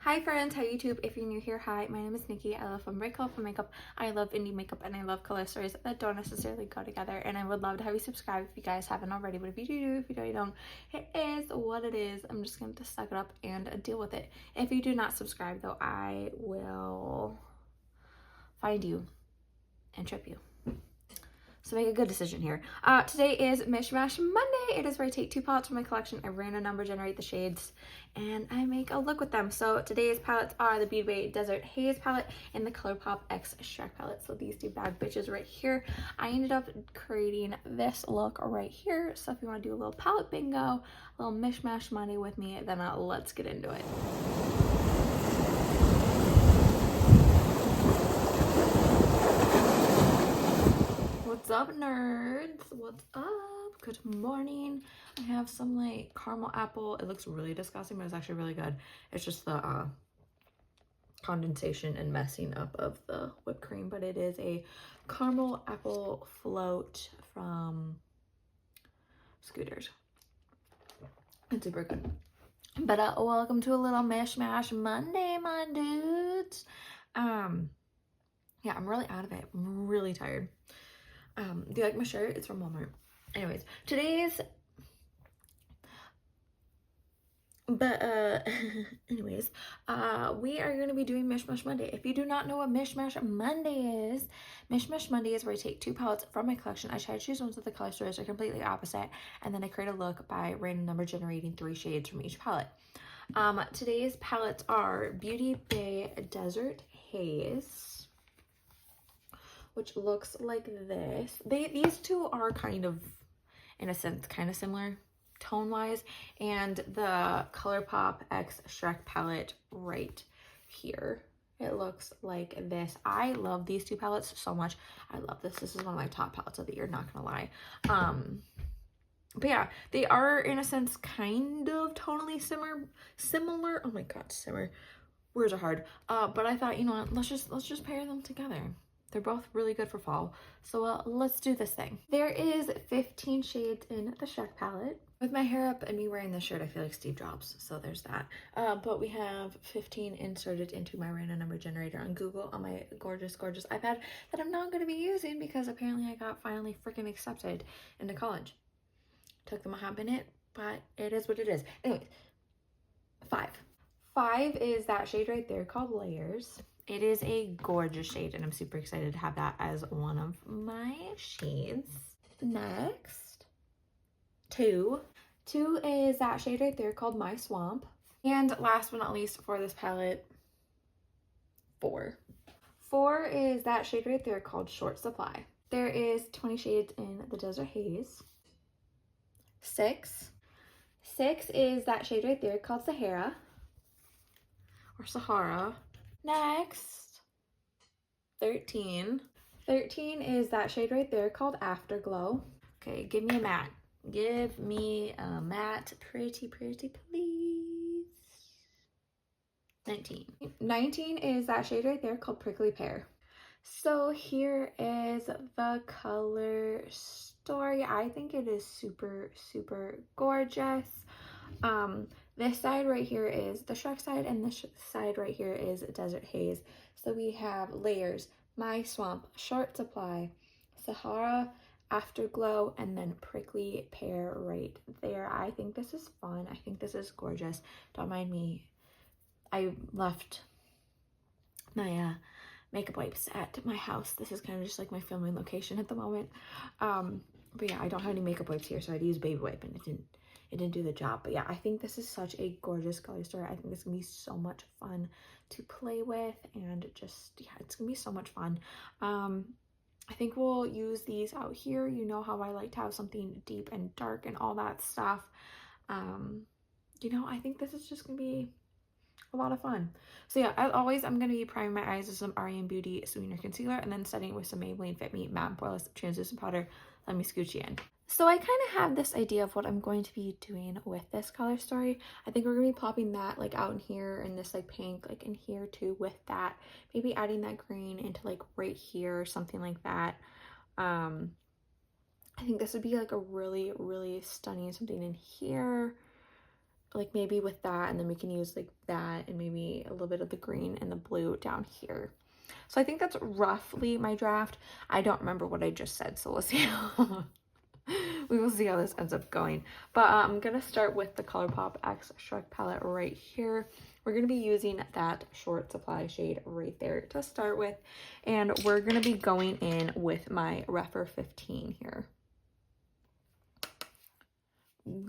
Hi friends, hi YouTube. If you're new here, hi, my name is Nikki. I love fun, bright, colorful makeup. I love indie makeup and I love color stories that don't necessarily go together. And I would love to have you subscribe if you guys haven't already. But if you do, if you don't, it is what it is. I'm just going to suck it up and deal with it. If you do not subscribe though, I will find you and trip you. So make a good decision here. Today is Mishmash Monday. It is where I take two palettes from my collection, I random number generate the shades, and I make a look with them. So today's palettes are the Beauty Bay Desert Haze palette and the Colourpop X Shrek palette. So these two bad bitches right here. I ended up creating this look right here. So if you want to do a little palette bingo, a little Mishmash Monday with me, then let's get into it. What's up, nerds? What's up? Good morning. I have some like caramel apple. It looks really disgusting, but it's actually really good. It's just the condensation and messing up of the whipped cream, but it is a caramel apple float from Scooters. It's super good. But welcome to a little Mishmash Monday, my dudes. Yeah, I'm really out of it. I'm really tired. Do you like my shirt? It's from Walmart. Anyways, today's, we are going to be doing Mishmash Monday. If you do not know what Mishmash Monday is where I take two palettes from my collection. I try to choose ones with the color stories are completely opposite, and then I create a look by random number generating 3 shades from each palette. Today's palettes are Beauty Bay Desert Haze, which looks like this. These two are kind of, in a sense, kind of similar tone-wise, and the Colourpop X Shrek palette right here. It looks like this. I love these two palettes so much. I love this. This is one of my top palettes of the year, not gonna lie. But yeah, they are, in a sense, kind of tonally similar. Oh my god, similar. Words are hard. But I thought, you know what, let's just pair them together. They're both really good for fall. So let's do this thing. There is 15 shades in the Shrek palette. With my hair up and me wearing this shirt, I feel like Steve Jobs. So there's that. But we have 15 inserted into my random number generator on Google on my gorgeous, gorgeous iPad that I'm not going to be using because apparently I got finally freaking accepted into college. Took them a hot minute, but it is what it is. Anyways, 5. 5 is that shade right there called Layers. It is a gorgeous shade, and I'm super excited to have that as one of my shades. Next, 2. 2 is that shade right there called My Swamp. And last but not least for this palette, 4. 4 is that shade right there called Short Supply. There is 20 shades in the Desert Haze. 6. 6 is that shade right there called Sahara. Or Sahara. Next, 13. 13 is that shade right there called Afterglow. Okay, give me a matte. Give me a matte, pretty, please. 19. 19 is that shade right there called Prickly Pear. So here is the color story. I think it is super, super gorgeous. This side right here is the Shrek side, and this side right here is Desert Haze. So we have Layers, My Swamp, Short Supply, Sahara, Afterglow, and then Prickly Pear right there. I think this is fun. I think this is gorgeous. Don't mind me. I left my makeup wipes at my house. This is kind of just like my filming location at the moment. But yeah, I don't have any makeup wipes here, so I had to use baby wipe, and it didn't do the job. But yeah, I think this is such a gorgeous color story. I think this is gonna be so much fun to play with, and just, yeah, it's gonna be so much fun. I think we'll use these out here. You know how I like to have something deep and dark and all that stuff. You know, I think this is just gonna be a lot of fun. So yeah, as always, I'm going to be priming my eyes with some REM Beauty Sweetener Concealer, and then setting it with some Maybelline Fit Me Matte and Poreless Translucent Powder. Let me scooch you in. So I kind of have this idea of what I'm going to be doing with this color story. I think we're going to be popping that like out in here, and this like pink like in here too with that. Maybe adding that green into like right here or something like that. I think this would be like a really, really stunning something in here. like maybe with that, and then we can use like that and maybe a little bit of the green and the blue down here. So I think that's roughly my draft. I don't remember what I just said, so we'll see. We will see how this ends up going. But I'm gonna start with the Colourpop X Shrek palette right here. We're gonna be using that short supply shade right there to start with, and we're gonna be going in with my Rephr 15 here.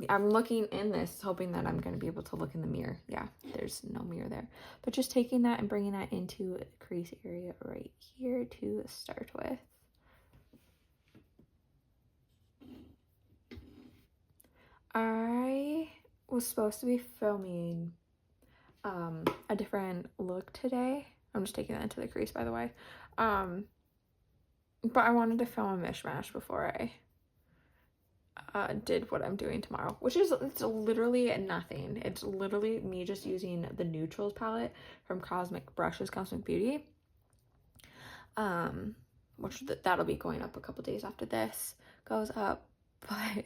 I'm looking in this hoping that I'm going to be able to look in the mirror. Yeah, there's no mirror there. But just taking that and bringing that into the crease area right here to start with. I was supposed to be filming a different look today. I'm just taking that into the crease, by the way. But I wanted to film a mishmash before I did what I'm doing tomorrow, which is, it's literally nothing. It's literally me just using the neutrals palette from Cosmic Brushes Cosmic Beauty, which that'll be going up a couple days after this goes up. But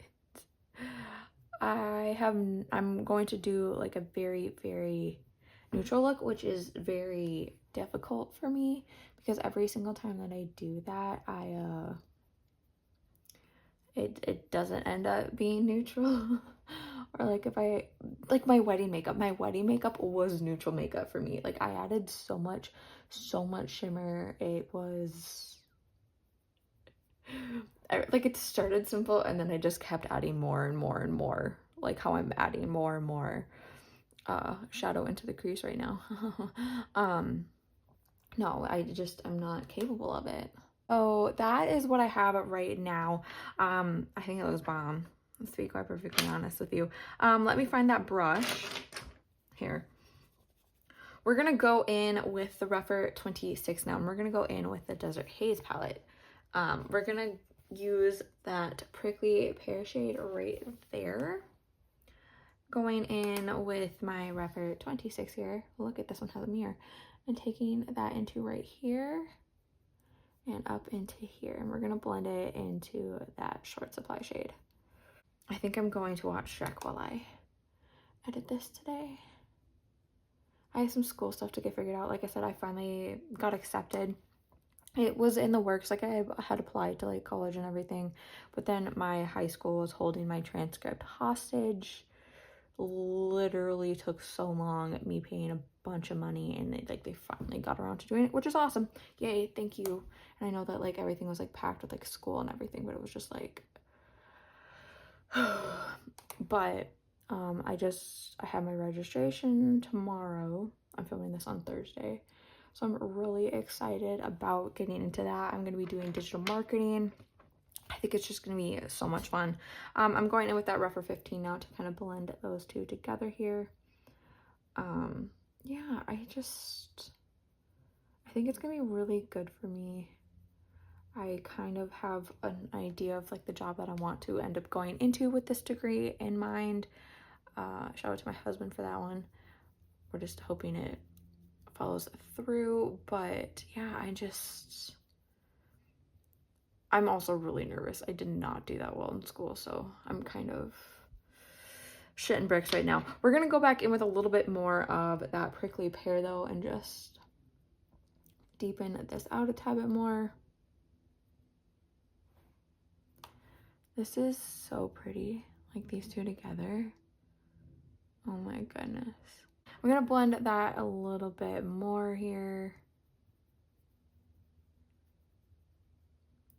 I'm going to do like a very, very neutral look, which is very difficult for me because every single time that I do that, it doesn't end up being neutral. Or like if I, like my wedding makeup was neutral makeup for me. Like I added so much shimmer. It was like, it started simple and then I just kept adding more and more and more, like how I'm adding more and more shadow into the crease right now. No, I'm not capable of it. So that is what I have right now. I think it was bomb, to be quite perfectly honest with you. Let me find that brush here. We're gonna go in with the Rephr 26 now, and we're gonna go in with the Desert Haze palette. We're gonna use that prickly pear shade right there. Going in with my Rephr 26 here. Look at this one has a mirror. And taking that into right here and up into here, and we're gonna blend it into that short supply shade. I think I'm going to watch Shrek while I edit this today. I have some school stuff to get figured out. Like I said, I finally got accepted. It was in the works, like I had applied to like college and everything, but then my high school was holding my transcript hostage. Literally took so long, me paying a bunch of money, and they finally got around to doing it, which is awesome. Yay, thank you. And I know that like everything was like packed with like school and everything, but it was just like but I have my registration tomorrow. I'm filming this on Thursday, so I'm really excited about getting into that. I'm going to be doing digital marketing. I think it's just going to be so much fun. I'm going in with that Rephr 15 now to kind of blend those two together here. Yeah, I think it's going to be really good for me. I kind of have an idea of like the job that I want to end up going into with this degree in mind. Shout out to my husband for that one. We're just hoping it follows through, but yeah, I'm also really nervous. I did not do that well in school, so I'm kind of shitting bricks right now. We're gonna go back in with a little bit more of that prickly pear though, and just deepen this out a tad bit more. This is so pretty, like these two together. Oh my goodness. I'm gonna blend that a little bit more here.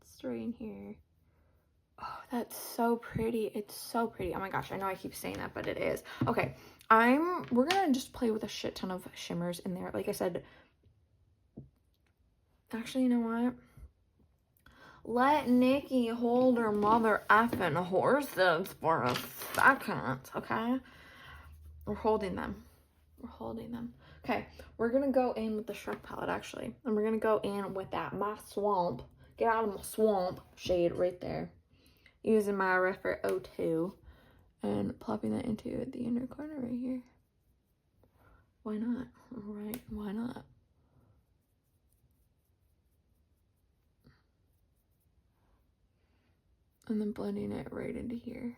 Straight in here. Oh, that's so pretty. It's so pretty. Oh my gosh, I know I keep saying that, but it is. Okay, we're gonna just play with a shit ton of shimmers in there. Like I said, actually, you know what? Let Nikki hold her mother effing horses for a second, okay? We're holding them. We're holding them. Okay, we're gonna go in with the Shrek palette, actually. And we're gonna go in with that My Swamp, Get Out of My Swamp shade right there. Using my Rephr 02 and plopping that into the inner corner right here. Why not? Right, why not? And then blending it right into here.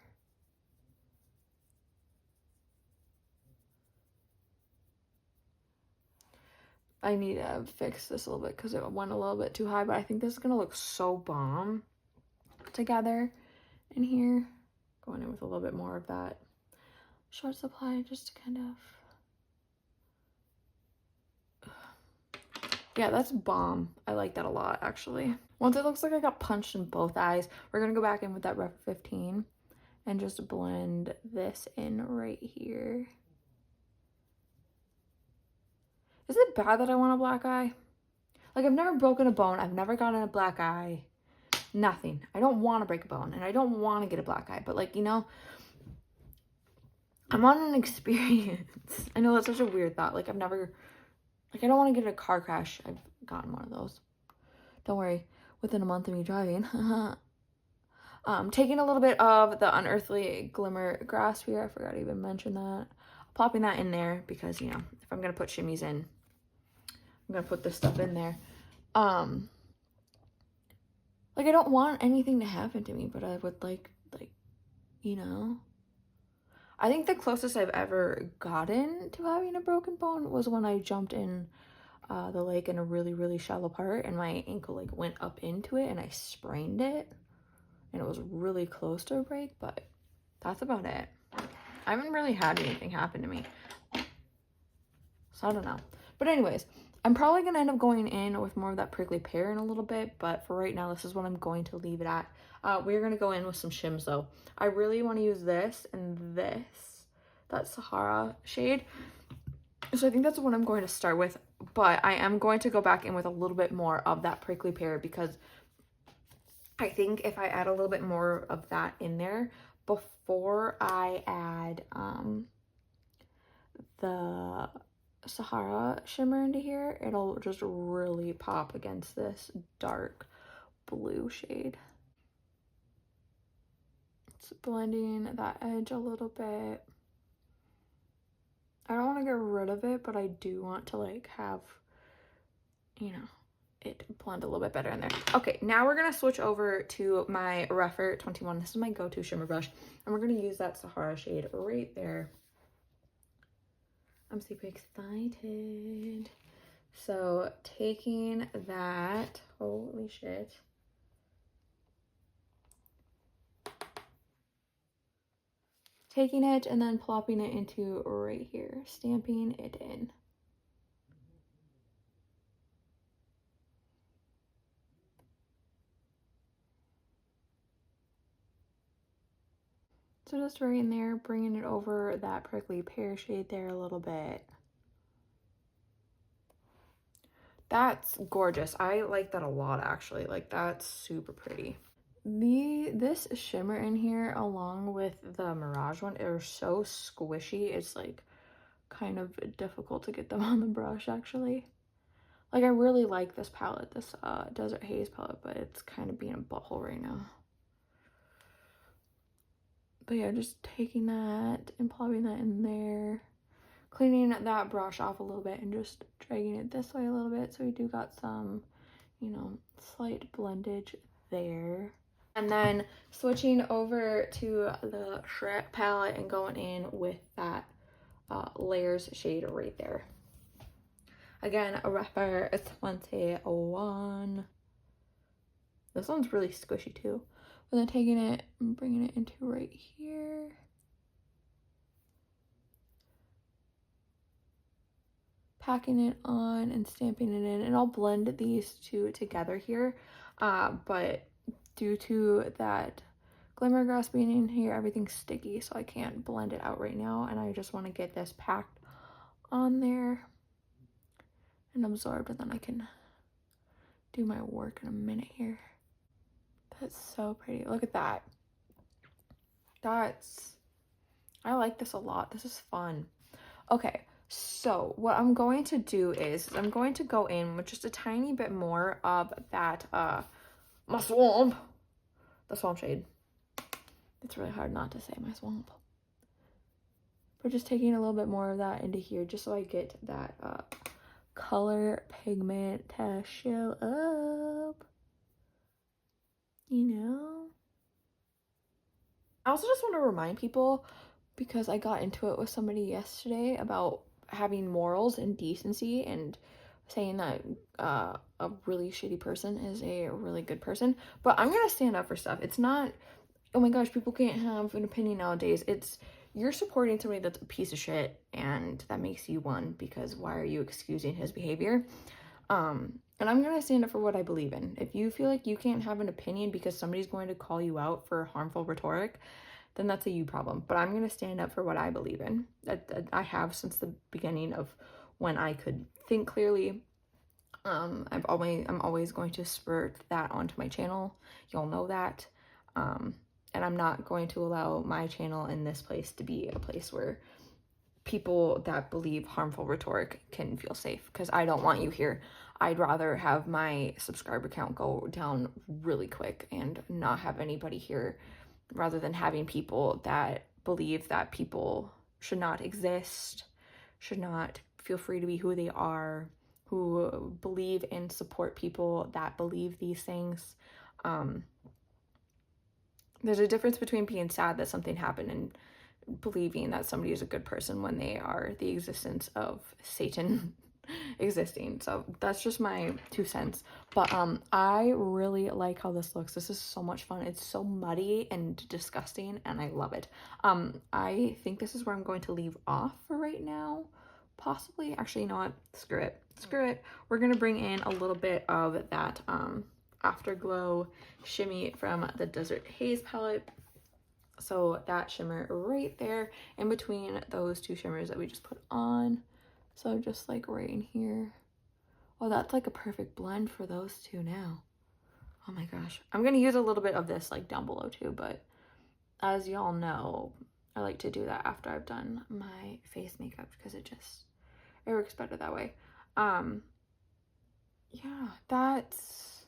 I need to fix this a little bit because it went a little bit too high, but I think this is gonna look so bomb together in here. Going in with a little bit more of that short supply just to kind of, yeah, that's bomb. I like that a lot, actually. Once it looks like I got punched in both eyes, we're gonna go back in with that Ref 15 and just blend this in right here. Is it bad that I want a black eye? Like, I've never broken a bone. I've never gotten a black eye. Nothing. I don't want to break a bone, and I don't want to get a black eye. But, like, you know, I'm on an experience. I know that's such a weird thought. Like, I've never, like, I don't want to get in a car crash. I've gotten one of those. Don't worry. Within a month of me driving. Taking a little bit of the Unearthly Glimmer Grass here. I forgot to even mention that. Plopping that in there because, you know, if I'm going to put shimmies in, I'm going to put this stuff in there. Like, I don't want anything to happen to me, but I would like, you know. I think the closest I've ever gotten to having a broken bone was when I jumped in the lake in a really, really shallow part, and my ankle, like, went up into it, and I sprained it. And it was really close to a break, but that's about it. I haven't really had anything happen to me. So I don't know. But anyways, I'm probably going to end up going in with more of that prickly pear in a little bit. But for right now, this is what I'm going to leave it at. We're going to go in with some shims, though. I really want to use this and this. That Sahara shade. So I think that's what I'm going to start with. But I am going to go back in with a little bit more of that prickly pear because I think if I add a little bit more of that in there before I add the Sahara shimmer into here, it'll just really pop against this dark blue shade. It's blending that edge a little bit. I don't want to get rid of it, but I do want to, like, have, you know, it blend a little bit better in there. Okay, now we're gonna switch over to my Refer 21. This is my go-to shimmer brush, and we're gonna use that Sahara shade right there. I'm super excited. So taking that, holy shit. Taking it and then plopping it into right here, stamping it in. So just right in there, bringing it over that prickly pear shade there a little bit. That's gorgeous. I like that a lot, actually. Like, that's super pretty. This shimmer in here, along with the Mirage one, are so squishy. It's, like, kind of difficult to get them on the brush, actually. Like, I really like this palette, this Desert Haze palette, but it's kind of being a butthole right now. But yeah, just taking that and plopping that in there, cleaning that brush off a little bit and just dragging it this way a little bit, so we do got some, you know, slight blendage there. And then switching over to the Shrek palette and going in with that Layers shade right there. Again, a Refer 21. This one's really squishy too. And then taking it and bringing it into right here. Packing it on and stamping it in. And I'll blend these two together here. But due to that glimmer grass being in here, everything's sticky, so I can't blend it out right now. And I just want to get this packed on there and absorbed, and then I can do my work in a minute here. That's so pretty. Look at that. I like this a lot. This is fun. Okay, so what I'm going to do is I'm going to go in with just a tiny bit more of that my swamp. The swamp shade. It's really hard not to say my swamp. But just taking a little bit more of that into here just so I get that color pigment to show up. You know? I also just want to remind people, because I got into it with somebody yesterday about having morals and decency and saying that a really shitty person is a really good person, but I'm gonna stand up for stuff. It's not, oh my gosh, people can't have an opinion nowadays. It's, you're supporting somebody that's a piece of shit, and that makes you one, because why are you excusing his behavior? And I'm gonna stand up for what I believe in. If you feel like you can't have an opinion because somebody's going to call you out for harmful rhetoric, then that's a you problem. But I'm gonna stand up for what I believe in. I have since the beginning of when I could think clearly. I'm always going to spurt that onto my channel. You'll know that. And I'm not going to allow my channel in this place to be a place where people that believe harmful rhetoric can feel safe, because I don't want you here. I'd rather have my subscriber count go down really quick and not have anybody here, rather than having people that believe that people should not exist, should not feel free to be who they are, who believe and support people that believe these things. There's a difference between being sad that something happened and believing that somebody is a good person when they are the existence of Satan existing. So that's just my 2 cents. But I really like how this looks. This is so much fun. It's so muddy and disgusting, and I love it. I think this is where I'm going to leave off for right now. Possibly, actually, you know what? Screw it. Screw it. We're gonna bring in a little bit of that Afterglow shimmy from the Desert Haze palette. So that shimmer right there in between those 2 shimmers that we just put on. So just like right in here. Oh, that's like a perfect blend for those 2 now. Oh my gosh. I'm going to use a little bit of this like down below too, but as y'all know, I like to do that after I've done my face makeup, because it works better that way. Yeah, that's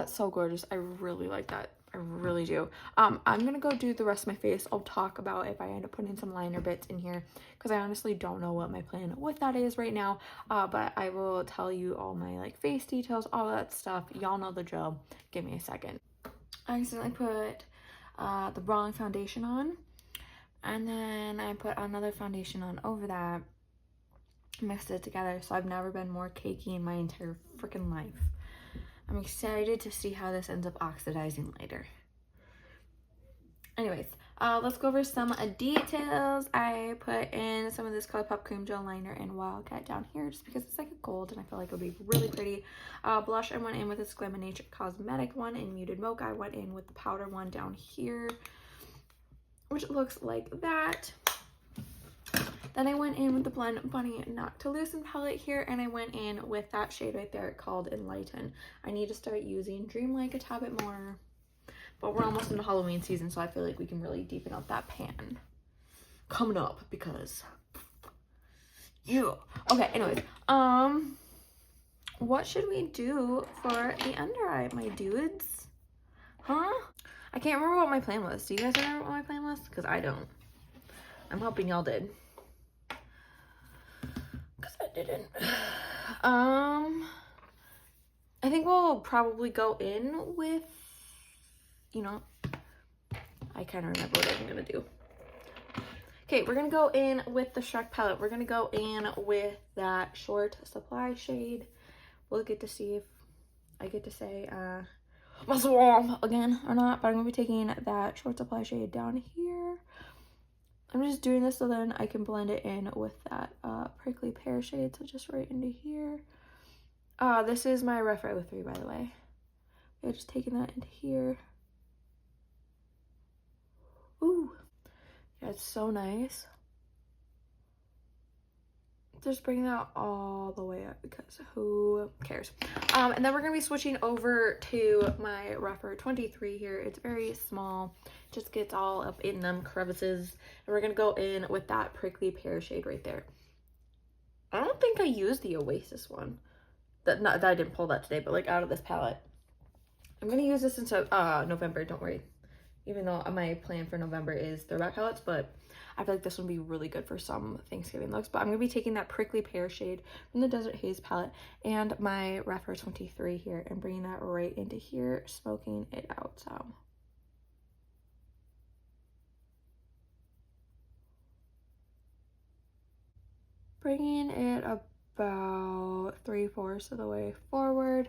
so gorgeous. I really like that. I really do. I'm gonna go do the rest of my face. I'll talk about if I end up putting some liner bits in here, because I honestly don't know what my plan with that is right now. But I will tell you all my like face details, all that stuff. Y'all know the drill. Give me a second. I accidentally put the wrong foundation on, and then I put another foundation on over that, mixed it together. So I've never been more cakey in my entire freaking life. I'm excited to see how this ends up oxidizing later. Anyways, let's go over some details. I put in some of this Colourpop cream gel liner in Wildcat down here, just because it's like a gold and I feel like it would be really pretty. Blush, I went in with this Glam & Nature Cosmetic one in Muted Mocha. I went in with the powder one down here, which looks like that. Then I went in with the Blend Bunny Not to Loosen palette here, and I went in with that shade right there called Enlighten. I need to start using Dreamlike a tad bit more, but we're almost into Halloween season, so I feel like we can really deepen up that pan coming up, because yeah. Okay, anyways, what should we do for the under eye, my dudes? Huh? I can't remember what my plan was. Do you guys remember what my plan was? Because I don't. I'm hoping y'all did. Didn't. I think we'll probably go in with, you know, I kind of remember what I'm gonna do. Okay, we're gonna go in with the Shrek palette. We're gonna go in with that Short Supply shade. We'll get to see if I get to say muscle warm again or not, but I'm gonna be taking that Short Supply shade down here. I'm just doing this so then I can blend it in with that Prickly Pear shade, so just right into here. This is my Rough Eye with 3, by the way. Yeah, just taking that into here. Ooh. Yeah, it's so nice. Just bring that all the way up, because who cares? And then we're going to be switching over to my Rougher 23 here. It's very small. Just gets all up in them crevices. And we're going to go in with that Prickly Pear shade right there. I don't think I used the Oasis one. That I didn't pull that today, but like out of this palette. I'm going to use this until November, don't worry. Even though my plan for November is throwback palettes, but I feel like this would be really good for some Thanksgiving looks. But I'm going to be taking that Prickly Pear shade from the Desert Haze palette and my Rougher 23 here and bringing that right into here, smoking it out some. Bringing it about 3 3/4 of the way forward.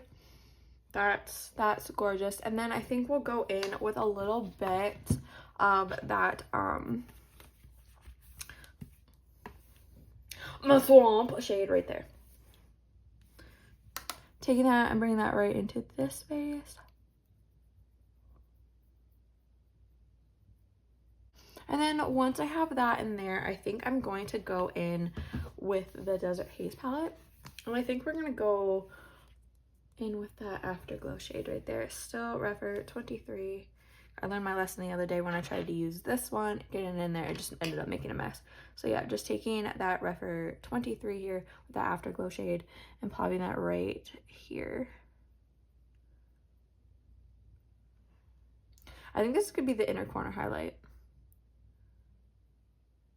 That's gorgeous. And then I think we'll go in with a little bit of that my swamp shade right there. Taking that and bringing that right into this space. And then once I have that in there, I think I'm going to go in with the Desert Haze palette. And I think we're going to go in with that Afterglow shade right there. Still Refer 23. I learned my lesson the other day when I tried to use this one, getting in there, it just ended up making a mess. So yeah, just taking that Refer 23 here with that Afterglow shade and popping that right here. I think this could be the inner corner highlight.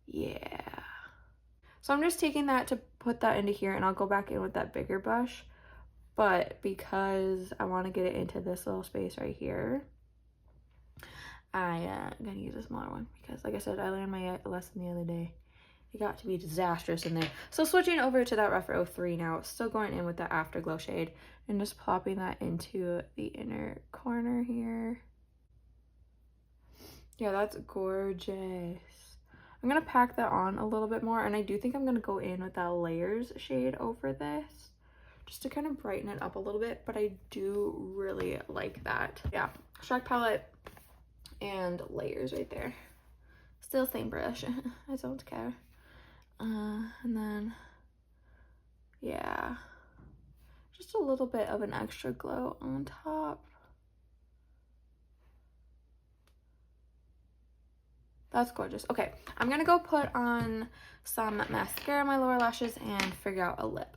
Yeah. So I'm just taking that to put that into here, and I'll go back in with that bigger brush. But because I want to get it into this little space right here, I'm going to use a smaller one because, like I said, I learned my lesson the other day. It got to be disastrous in there. So switching over to that Refer 03 now, still going in with the Afterglow shade and just plopping that into the inner corner here. Yeah, that's gorgeous. I'm going to pack that on a little bit more, and I do think I'm going to go in with that Layers shade over this just to kind of brighten it up a little bit, but I do really like that. Yeah, Shrek palette and Layers right there. Still same brush. I don't care. And then, yeah, just a little bit of an extra glow on top. That's gorgeous. Okay, I'm gonna go put on some mascara on my lower lashes and figure out a lip.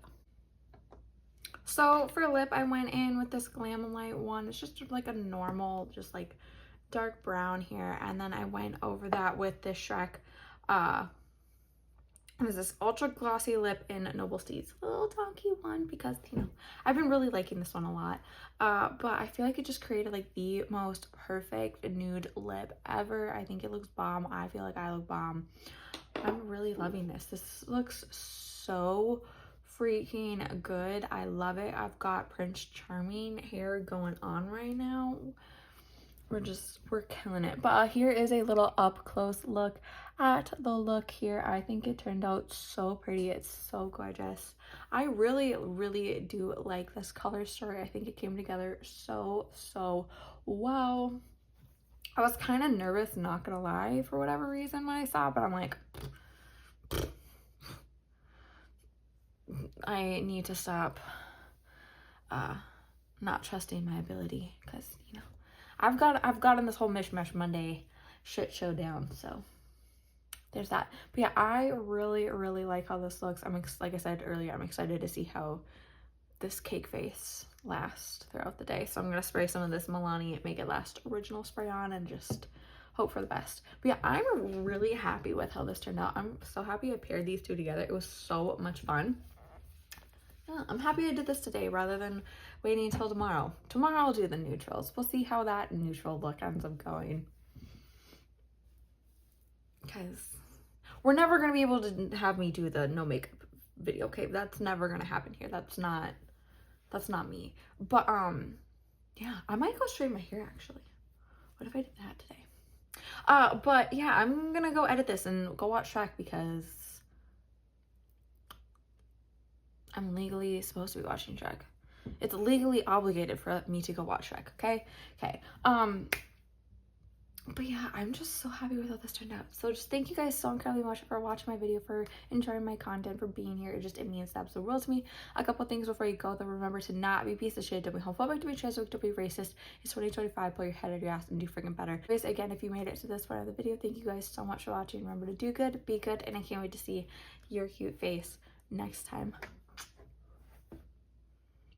So for lip, I went in with this Glam Light one. It's just like a normal, just like dark brown here. And then I went over that with this Shrek, what is this, Ultra Glossy Lip in Noble Steeds. A little donkey one because, you know, I've been really liking this one a lot. But I feel like it just created like the most perfect nude lip ever. I think it looks bomb. I feel like I look bomb. I'm really loving this. This looks so freaking good. I love it. I've got Prince Charming hair going on right now. We're killing it. But here is a little up close look at the look here. I think it turned out so pretty. It's so gorgeous. I really do like this color story. I think it came together so well. I was kind of nervous, not gonna lie, for whatever reason when I saw it, but I'm like, I need to stop not trusting my ability, because, you know, I've gotten this whole Mishmash Monday shit show down, so there's that. But yeah, I really like how this looks. Like I said earlier, I'm excited to see how this cake face lasts throughout the day. So I'm gonna spray some of this Milani Make It Last original spray on and just hope for the best. But yeah, I'm really happy with how this turned out. I'm so happy I paired these two together. It was so much fun. Yeah, I'm happy I did this today rather than waiting until tomorrow. Tomorrow I'll do the neutrals. We'll see how that neutral look ends up going. Because we're never going to be able to have me do the no makeup video, okay? That's never going to happen here. That's not me. But, yeah, I might go straighten my hair, actually. What if I did that today? But, yeah, I'm going to go edit this and go watch Shrek because I'm legally supposed to be watching Shrek. It's legally obligated for me to go watch Shrek, okay? Okay. But yeah, I'm just so happy with how this turned out. So just thank you guys so incredibly much for watching my video, for enjoying my content, for being here. It means the absolute world to me. A couple things before you go, though. Remember to not be a piece of shit. Don't be homophobic, don't be transphobic, don't be racist. It's 2025. Pull your head out of your ass and do freaking better. Anyways, again, if you made it to this part of the video, thank you guys so much for watching. Remember to do good, be good, and I can't wait to see your cute face next time.